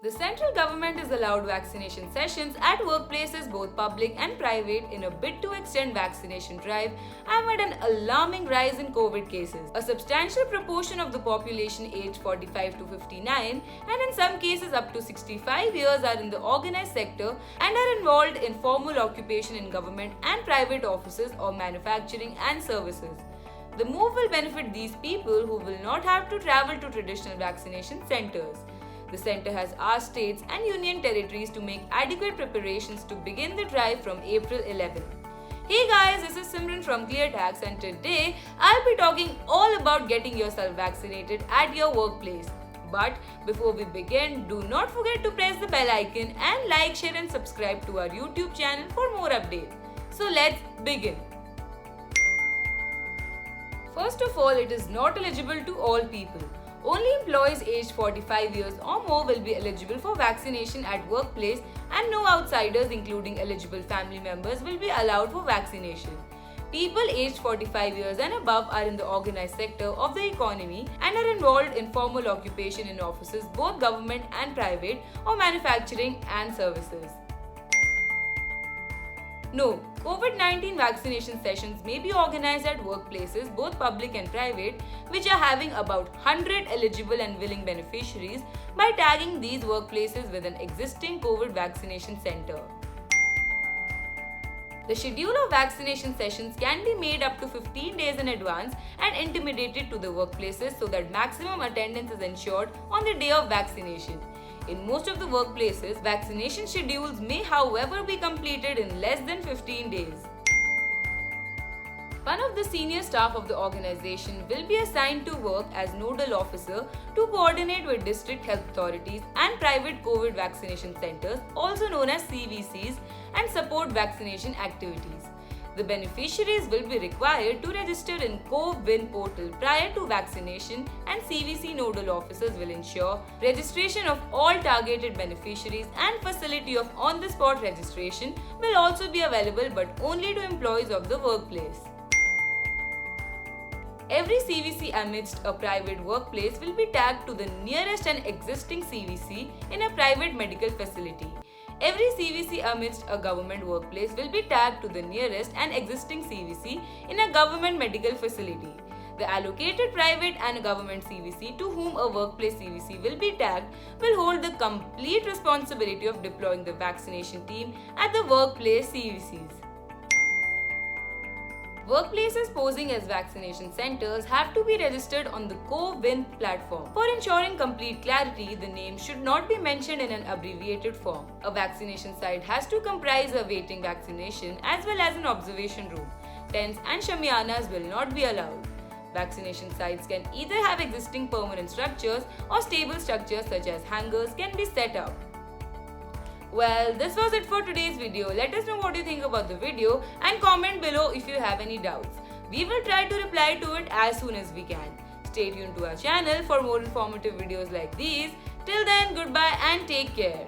The central government has allowed vaccination sessions at workplaces both public and private in a bid to extend vaccination drive amid an alarming rise in COVID cases. A substantial proportion of the population aged 45 to 59 and in some cases up to 65 years are in the organized sector and are involved in formal occupation in government and private offices or manufacturing and services. The move will benefit these people who will not have to travel to traditional vaccination centers. The centre has asked states and union territories to make adequate preparations to begin the drive from April 11. Hey guys, this is Simran from ClearTax and today I'll be talking all about getting yourself vaccinated at your workplace. But before we begin, do not forget to press the bell icon and like, share and subscribe to our YouTube channel for more updates. So let's begin. First of all, it is not eligible to all people. Only employees aged 45 years or more will be eligible for vaccination at workplace and no outsiders including eligible family members will be allowed for vaccination. People aged 45 years and above are in the organized sector of the economy and are involved in formal occupation in offices both government and private or manufacturing and services. No, COVID-19 vaccination sessions may be organized at workplaces, both public and private, which are having about 100 eligible and willing beneficiaries by tagging these workplaces with an existing COVID vaccination center. The schedule of vaccination sessions can be made up to 15 days in advance and intimated to the workplaces so that maximum attendance is ensured on the day of vaccination. In most of the workplaces, vaccination schedules may however be completed in less than 15 days. One of the senior staff of the organization will be assigned to work as nodal officer to coordinate with district health authorities and private COVID vaccination centers, also known as CVCs, and support vaccination activities. The beneficiaries will be required to register in CoWIN portal prior to vaccination and CVC nodal officers will ensure registration of all targeted beneficiaries and facility of on-the-spot registration will also be available but only to employees of the workplace. Every CVC amidst a private workplace will be tagged to the nearest and existing CVC in a private medical facility. Every CVC amidst a government workplace will be tagged to the nearest and existing CVC in a government medical facility. The allocated private and government CVC to whom a workplace CVC will be tagged will hold the complete responsibility of deploying the vaccination team at the workplace CVCs. Workplaces posing as vaccination centers have to be registered on the CoWIN platform. For ensuring complete clarity, the name should not be mentioned in an abbreviated form. A vaccination site has to comprise a waiting vaccination as well as an observation room. Tents and shamianas will not be allowed. Vaccination sites can either have existing permanent structures or stable structures such as hangars can be set up. Well, this was it for today's video. Let us know what you think about the video and comment below if you have any doubts. We will try to reply to it as soon as we can. Stay tuned to our channel for more informative videos like these. Till then, goodbye and take care.